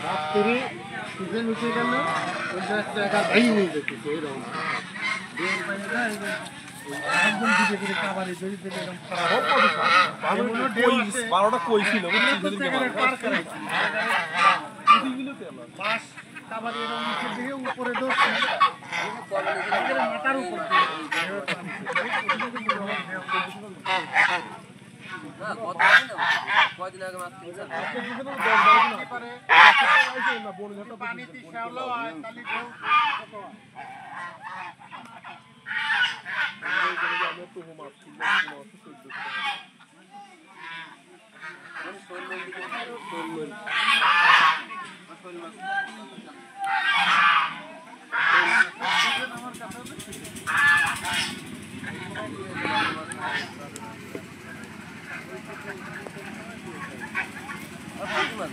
রাত্রি সিজন উঠে গেল ওই জায়গা ভাই নিয়ে যেতেছে এরকম একদম দিকে করে কাবারে জড়ি দিলে এরকম বারোটা কই ছিল বাস কাবারে এরকম নিচের দিকে উপরে ধরছে মাথার উপর কয়দিন আগে মাছ কিনছেন পানিতে শ্যাওলা হয়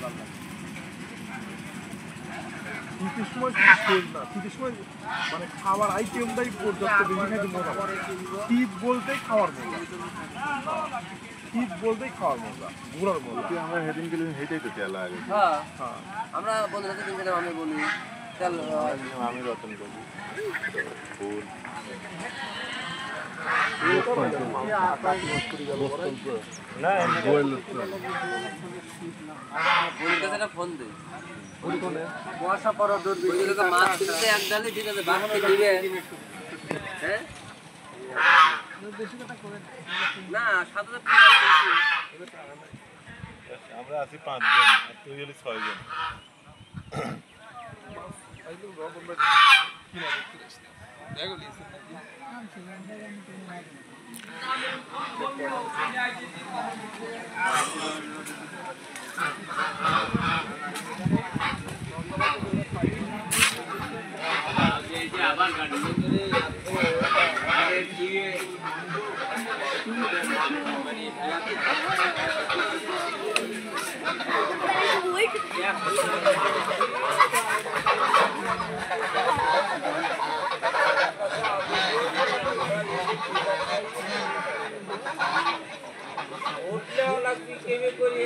তাহলে শীতের সময় শীতের সময় মানে খাওয়ার আইটেমটাই পর্যাপ্ত বেশি খাইতে মজা শীত বলতেই খাওয়ার মজা শীত বলতেই খাওয়ার মজা ঘোরার মজা আমরা হেডিং গেলে হেঁটেই তো তেল লাগে হ্যাঁ আমরা বন্ধুরা দিন আমি বলি তেল আমি রতন বলি ফুল ফোন দে বর্ষা পর মাছ তুলতে এক ডালে ঠিক আছে বাঘকে নিবে হ্যাঁ না ৭,০০০ আমরা আছি ৫ জন আর তুই হলি ৬ জন আবার গাড়ি উঠলেও লাগবে কেমে করি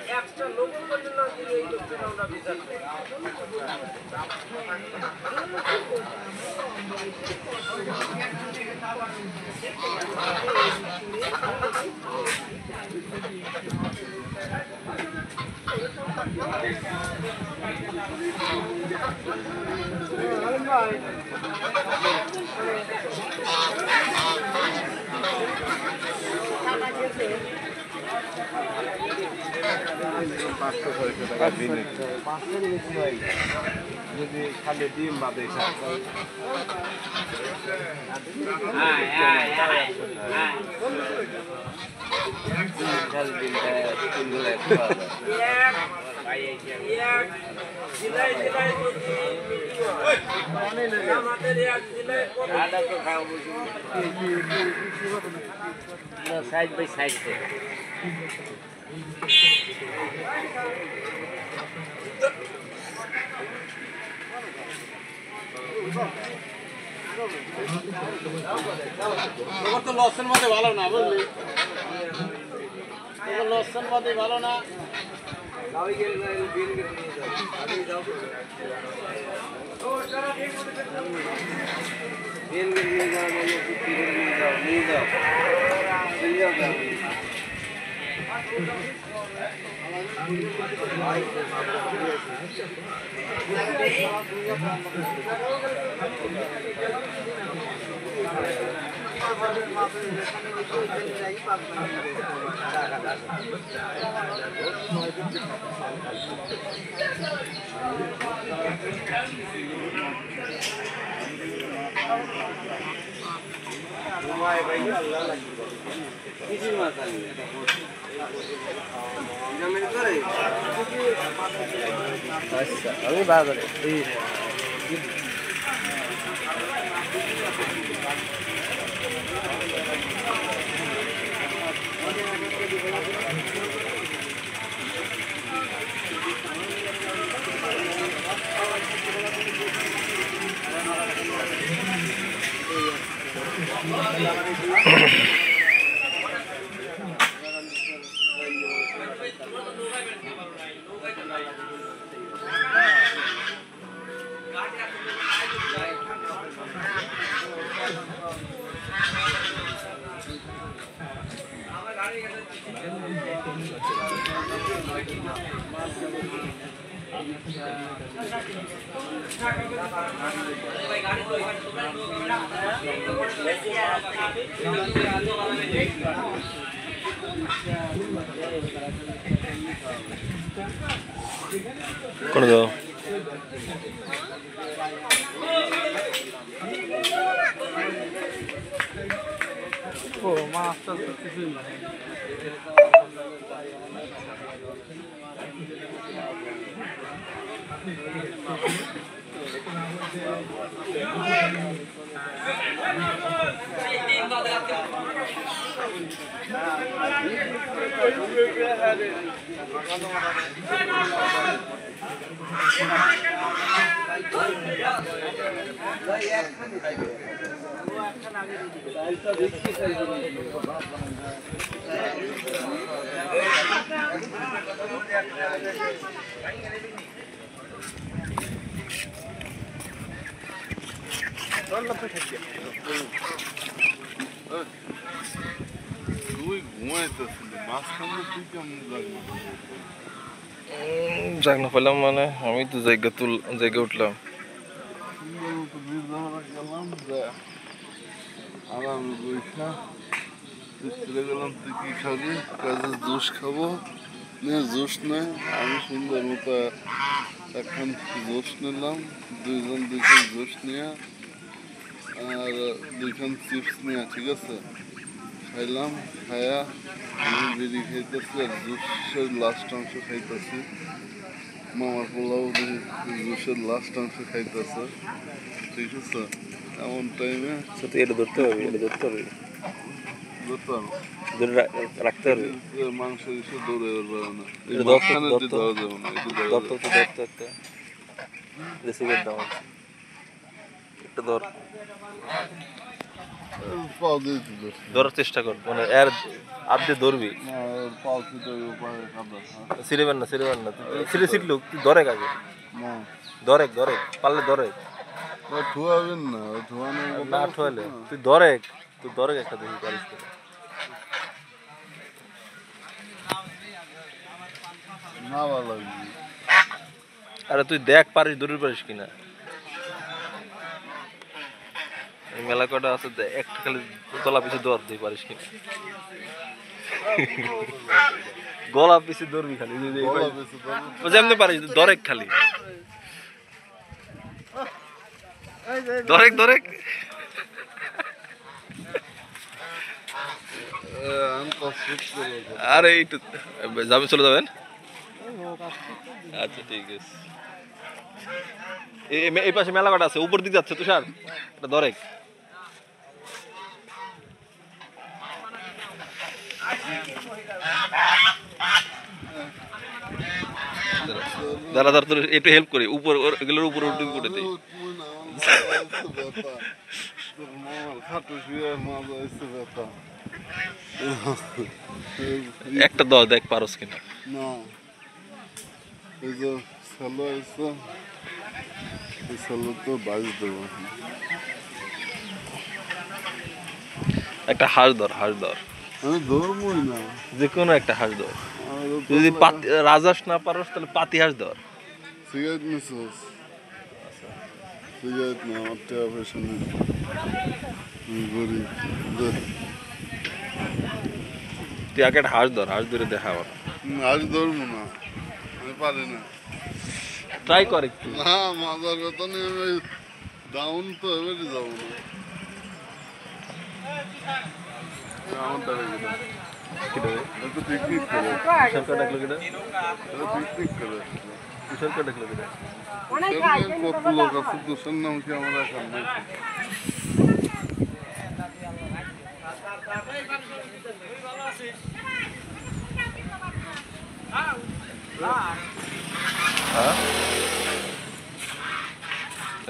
extra local content not the age of the round of visa. যদি খালি ডিম বাদে সাইড বাই সাইড তো লসের মধ্যে ভালো না বুঝলি লসের মধ্যে ভালো না কিসের মাছ আনবি? গ্রামের করে? আচ্ছা, আমি বাজারে করে দাও। ও মাছটা তো কিছুই না। তুই ঘুমাইতেছিলি মাঝখানে তুই কেমন লাগলো? জাগ না পেলাম মানে আমি তো জায়গা উঠলাম। সুন্দর মতো বীর ধারা গেলাম যে আরাম বইসা চলে গেলাম, তুই কি খাবি? কাজে জুস খাবো, নিয়ে জুস নেয়। আমি সুন্দর মতো এখন জুস নিলাম, দুইজন জুস নিয়ে আর দুইখান চিপস নিয়ে, ঠিক আছে, খাইলাম। খায়া আমি বিড়ি খাইতেছি আর জুসের লাস্ট অংশ খাইতেছি। মামার পোলাও জুসের লাস্ট অংশ খাইতেছে, ঠিক আছে। এমন টাইমে তুই এটা ধরতে পারবি, এটা ধরতে পারবি, ধরতাম ধরে রাখতে পারবি। মাংস এসে দৌড়ে পারবে না, এই এটা মাঝখানে ধরতে দেওয়া যাবে না, এটা দেওয়া ধরতে যাবে। ধরতে ধরতে রেসিপির দাম আছে, একটা ধর, পাও দিয়ে দিল ধরার চেষ্টা কর, মানে এর আধে ধরবি, না, পাও ছিটে পায়ে কাঁদা। সিরেবেন না সিটলো তুই ধরে আগে, না ধরে পারলে ধরে ঠুয়াবেন না, ঠুয়ানো না ঠোয়ালে তুই ধরে একটা দেখি পারিস কিনা। না ভালো লাগবে। আরে তুই দেখ পারিস, দৌড়ে পারিস কিনা। এই মেলা কটা আছে, একটা খালি গলা পিছু দৌড় দিয়ে পারিস কিনা। গলা পিছু দৌড়বি খালি, গলা বেশি ধরো। যেমনি পারিস দরেক খালি, দরেক আমি তো শুট করে আরে একটু চলে যাবেন। আচ্ছা ঠিক আছে, এই পাশে মেলা কটা আছে, উপর দিকে যাচ্ছে তুষার, এটা দরেক। দাঁড়া তোর একটু হেল্প করি, উপর এগুলোর উপরে উঠে উঠে দিই। একটা দেখ পারস কিনা। না এই যে স্যালো আছে, এই স্যালো তো বাজ দেবো। একটা হাঁস ধর আমি ধরবই না, যে কোনো একটা হাঁস ধর। আমার তো যদি রাজাস না পারস তাহলে পাতি হাঁস ধর। সিগারেট নিছিস? সিগারেট না, আমার টাকা পয়সা নেই, আমি গরিব। তুই আগে একটা হাঁস ধরে দেখা আমার। আজ ধরবো না, আমি পারি না। ট্রাই কর একটু। না মাজার কথা নেই, আমি ডাউন তো এবারে যাবো না। আমার টাকা গেলে কেটে তো পিকনিক করে, কিশোর কা ডাকলো কেটে, পিকনিক করে কিশোর কা ডাকলো কেটে। কত লোক আছে, দোষের নাম কি আমরা এখন নাই।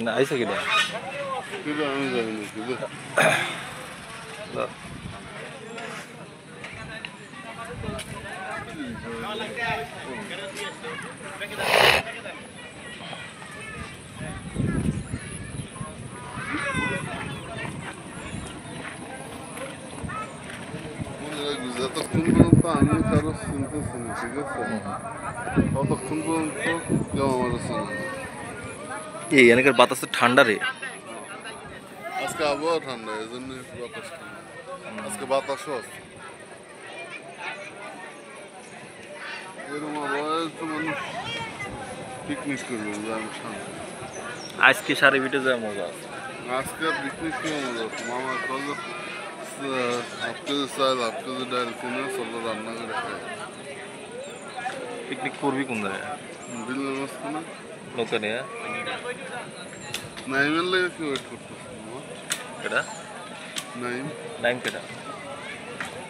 না আইসা কেটে কিন্তু আমি জানি না কিন্তু যতক্ষণ পর্যন্ত আমি কারো শুনতেছি না, ঠিক আছে, ততক্ষণ পর্যন্ত কেউ আমার শোনে না। এই এখানকার বাতাস তো ঠান্ডা রে। আজকে আবহাওয়া ঠান্ডা, এই জন্য বাতাস ঠান্ডা। আজকে বাতাসও আছে। এরকম আবহাওয়ায় তো মানুষ পিকনিক করবে, আমি ঠান্ডা। আজকে সারি বিটে যায় মজা আছে। আজকে পিকনিক করে মজা আছে। মামা কল হাফ কেজি চাল, হাফ কেজি ডাল কিনে চলো রান্না করে খাই। পিকনিক করবি কোন জায়গায়? বিলের মাঝখানে নৌকা নিয়ে নাইমের লেগে কি ওয়েট করতেছে? কেটা নাইম টাইম কেটা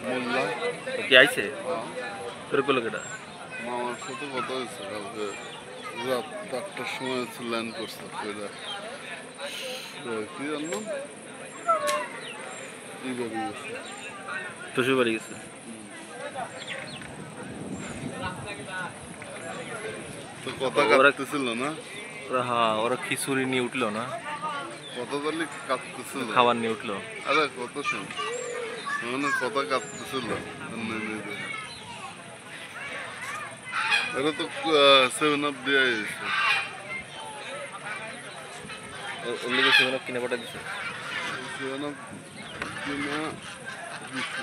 মোল্লা ও কি আইছে তোর কোলো কেটা? মামার সাথে কথা হয়েছে কালকে রাত 8টার সময় ল্যান্ড করছে। কি জানলাম এই বাড়ি গেছে, শ্বশুর বাড়ি গেছে। তো কথা ওরা- কাটতেছিল না, ওরা হ্যাঁ ওরা খিচুড়ি নিয়ে উঠলো না, কথা তাহলে কাটতেছিল। খাবার নিয়ে উঠলো। আরে কত শুন মানে কথা কাটতেছিল। এটা তো 7 আপ দিয়ে এসে ওর লিগে সেখানে কিনে পাঠা দিছে। 7 আপ কিনা দিছি।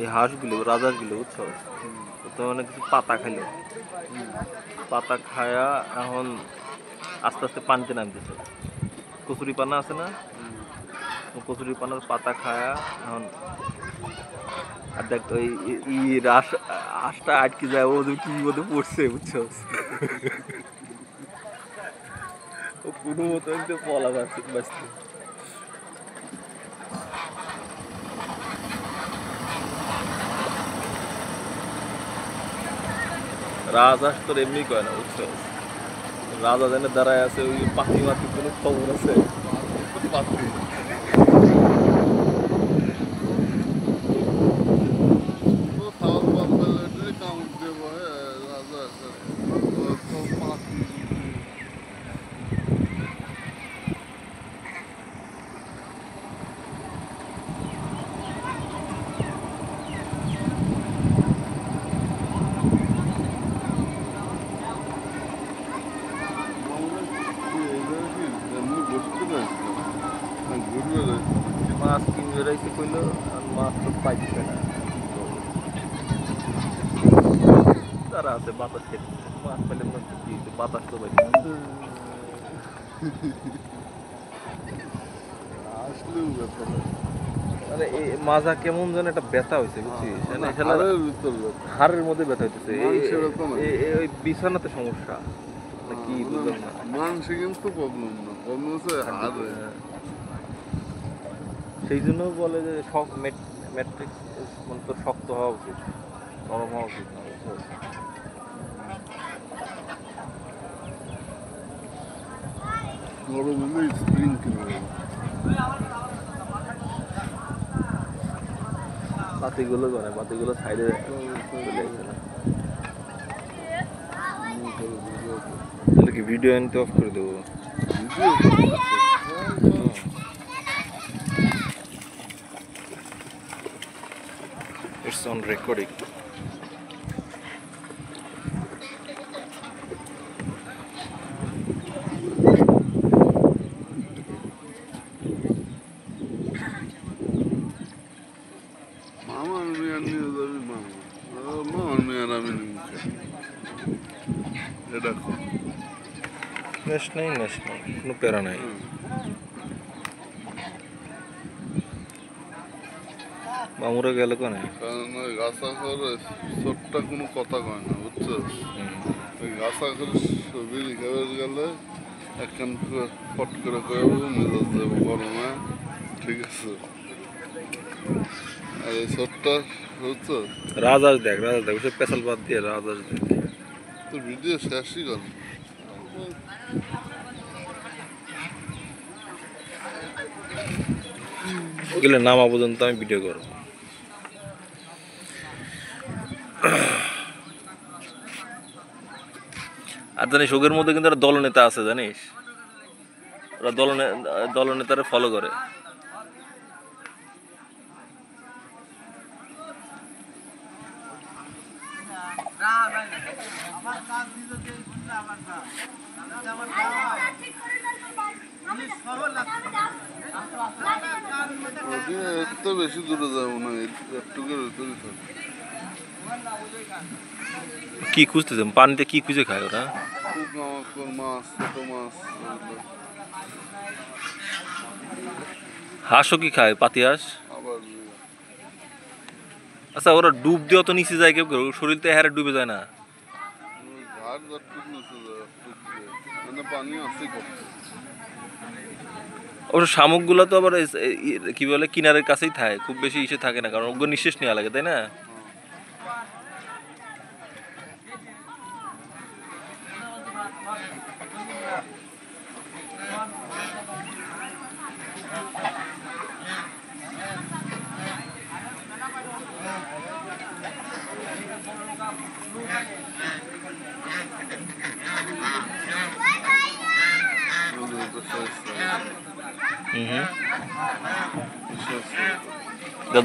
এই হাঁসগুলো রাজহাঁসগুলো বুঝছো, তো মানে কিছু পাতা খাইলো, পাতা খায়া এখন আস্তে আস্তে পানিতে নামতেছে। কচুরি পানা আছে না, কচুরি পানার পাতা খায়া এখন আর দেখ ওই হাঁসটা আটকে যায়, ও কি মতো পড়ছে বুঝছো। ও কোনো মতো কিন্তু পলা বাঁচতে। রাজহাঁস তোর এমনি কয় না বুঝছো, রাজা যেন দাঁড়ায় আছে, ওই পাখি মাতির কোনো খবর আছে? মাছ কিনে বেড়াইছে কইলো, আর মাছ তো পাইছে না। তারা আছে বাতাস খেতে, মাছ পেলে মনে কি বাতাস তো পাইছে। আসলেও ব্যথা মানে এই মাজা কেমন যেন একটা ব্যথা হয়েছে বুঝছিস, মানে হাড়ের মধ্যে ব্যথা হইতেছে। ওই বিছানাতে সমস্যা কি বুঝলাম না। মাংসে কিন্তু প্রবলেম না, প্রবলেম হচ্ছে হাড়ে। সেই জন্য বলে যে ম্যাট্রিক্স মানে তোর শক্ত হওয়া উচিত, নরম হওয়া উচিত না বুঝছো। গরম হলে স্প্রিং কিনবে। পাতিগুলো করে, পাতিগুলো সাইডে চলে আসে না। তাহলে কি ভিডিও এনতে অফ করে দেবো? It's on recording. এটা খুব নেশ নাই কোনো প্যারা নাই। মামুরা গেল কোনে? কারণ ওই গাছা করে ছোটটা কোনো কথা কয় না, বুঝছো? ওই গাছা করে বিড়ি খাবার গেলে একখান ফট করে কয়াবো, মেজাজ দেবো গরমে, ঠিক আছে? আর এই ছোটটা, বুঝছো? রাজাস দেখ ওসব পেশাল বাদ দিয়ে রাজাস দেখ। তো ভিডিও শেষই কর। গেলে নামা পর্যন্ত আমি ভিডিও করব। আর জানিস ওদের মধ্যে কিন্তু একটা দলনেতা আছে, জানিস? ওরা দলনেতারে ফলো করে। এর তো বেশি দূরে যাবো না, একটুকের ভিতরে থাকে। কি খুঁজতেছে পানিতে? কি খুঁজে খায় ওরা? পোকামাকড়, মাছ, ছোট মাছ, এগুলো। হাঁসও কি খায়? পাতি হাঁস? আবার আচ্ছা, ওরা ডুব দিয়ে তো নিচে যায়, কেউ কেউ শরীর তো হ্যারে ডুবে যায় না? ঘাট যতটুকু নিচে যায়, মানে পানি আছে কত। অবশ্য শামুকগুলো তো আবার কি বলে কিনারের কাছেই থাকে, খুব বেশি ইসে থাকে না, কারণ ওগুলো নিঃশ্বাস নেওয়া লাগে, তাই না?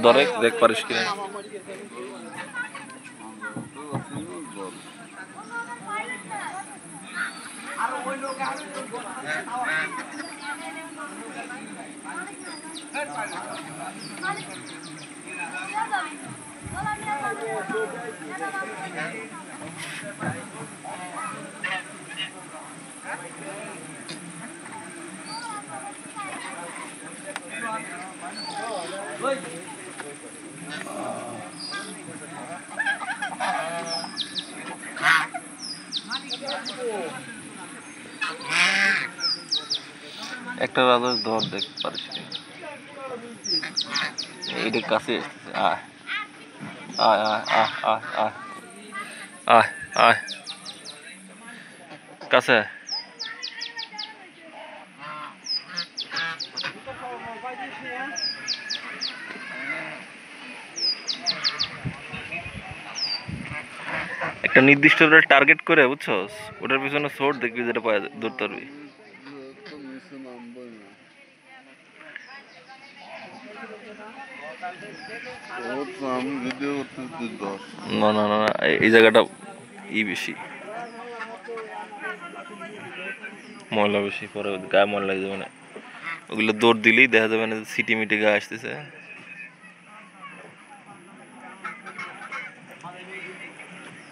ধরে দেখ পারিস কিনা। একটা রাজার ধর দেখ পারিস কিনা। এইটা কাছে আসতেছে। আয় আয় আয় আয় আয় আয় আয় আয় কাছে। একটা নির্দিষ্ট টার্গেট করে, বুঝছস? ওটার পিছনে সোর্স দেখবি, যেটা পাওয়া ধরতে পারবি। না না না, এই জায়গাটা বেশি ময়লা, বেশি পরে গায়ে ময়লা লাগে যাবে না। ওগুলো দৌড় দিলেই দেখা যাবে না সিটি মিটি গায়ে আসতেছে।